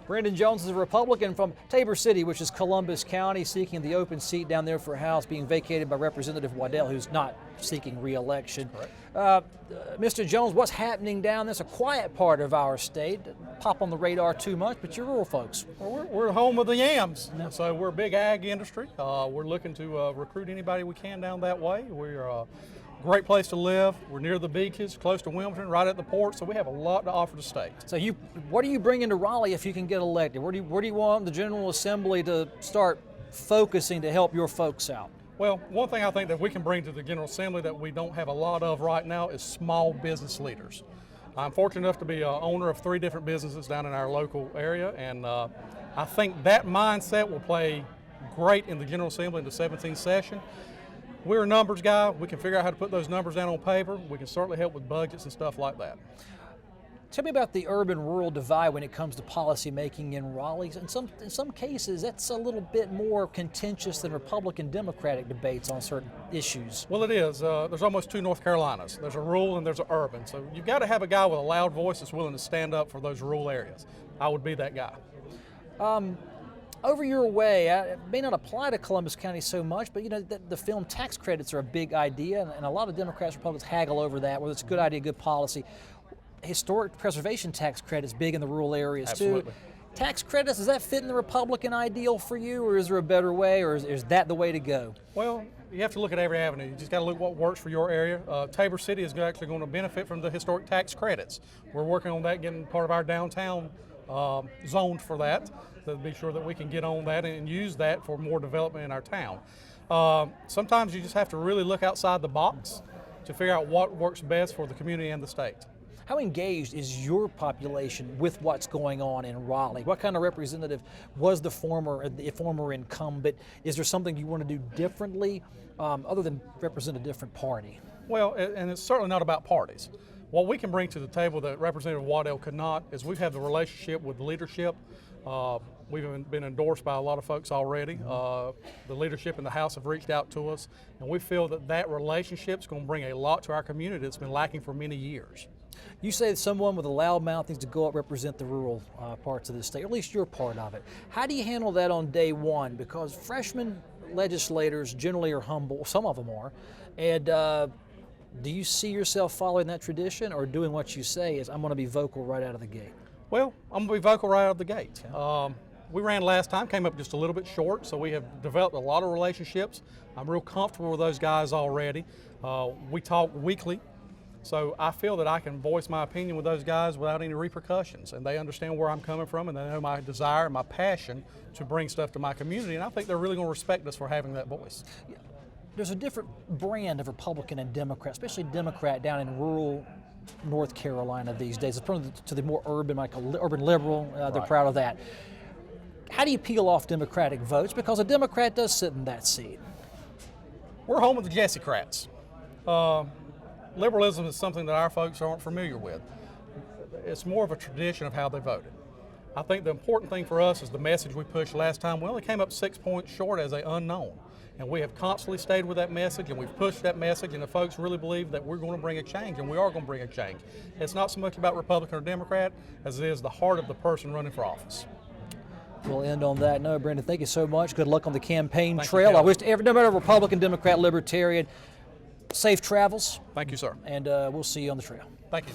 Brenden Jones is a Republican from Tabor City, which is Columbus County, seeking the open seat down there for a House being vacated by Representative Waddell, who's not seeking re-election. Mr. Jones, what's happening down there? It's a quiet part of our state. Pop on the radar too much, but you're rural folks. Well, we're home of the yams, so we're a big ag industry. We're looking to recruit anybody we can down that way. We're a great place to live. We're near the beaches, close to Wilmington, right at the port, so we have a lot to offer the state. So what do you bring into Raleigh if you can get elected? Where do you want the General Assembly to start focusing to help your folks out? Well, one thing I think that we can bring to the General Assembly that we don't have a lot of right now is small business leaders. I'm fortunate enough to be an owner of 3 different businesses down in our local area, and I think that mindset will play great in the General Assembly in the 17th session. We're a numbers guy. We can figure out how to put those numbers down on paper. We can certainly help with budgets and stuff like that. Tell me about the urban-rural divide when it comes to policy making in Raleigh. In some cases, that's a little bit more contentious than Republican-Democratic debates on certain issues. Well, it is. There's almost 2 North Carolinas. There's a rural and there's an urban. So you've got to have a guy with a loud voice that's willing to stand up for those rural areas. I would be that guy. Over your way, it may not apply to Columbus County so much, but you know the film tax credits are a big idea, and a lot of Democrats and Republicans haggle over that, whether it's a good idea, good policy. Historic preservation tax credits big in the rural areas Absolutely. too. Tax credits, does that fit in the Republican ideal for you, or is there a better way, or is that the way to go? Well, you have to look at every avenue. You just got to look what works for your area. Tabor City is actually going to benefit from the historic tax credits. We're working on that, getting part of our downtown zoned for that, to be sure that we can get on that and use that for more development in our town. Sometimes you just have to really look outside the box to figure out what works best for the community and the state. How engaged is your population with what's going on in Raleigh? What kind of representative was the former incumbent? Is there something you want to do differently other than represent a different party? Well, and it's certainly not about parties. What we can bring to the table that Representative Waddell could not is we've had the relationship with the leadership. We've been endorsed by a lot of folks already. The leadership in the House have reached out to us, and we feel that that relationship is going to bring a lot to our community that's been lacking for many years. You say that someone with a loud mouth needs to go up represent the rural parts of the state, or at least your part of it. How do you handle that on day one? Because freshman legislators generally are humble, some of them are, and do you see yourself following that tradition or doing what you say is, I'm going to be vocal right out of the gate? Well, I'm going to be vocal right out of the gate. Okay. We ran last time, came up just a little bit short, so we have developed a lot of relationships. I'm real comfortable with those guys already. We talk weekly. So I feel that I can voice my opinion with those guys without any repercussions, and they understand where I'm coming from, and they know my desire and my passion to bring stuff to my community, and I think they're really going to respect us for having that voice. Yeah. There's a different brand of Republican and Democrat, especially Democrat down in rural North Carolina these days. It's probably to the more urban, like urban liberal. They're proud of that. How do you peel off Democratic votes? Because a Democrat does sit in that seat. We're home of the Jesse-crats. Liberalism is something that our folks aren't familiar with. It's more of a tradition of how they voted. I think the important thing for us is the message we pushed last time. We only came up 6 points short as an unknown. And we have constantly stayed with that message, and we've pushed that message, and the folks really believe that we're going to bring a change, and we are going to bring a change. It's not so much about Republican or Democrat as it is the heart of the person running for office. We'll end on that note. Brenden, thank you so much. Good luck on the campaign trail. I wish no matter Republican, Democrat, Libertarian, safe travels. Thank you, sir. And we'll see you on the trail. Thank you.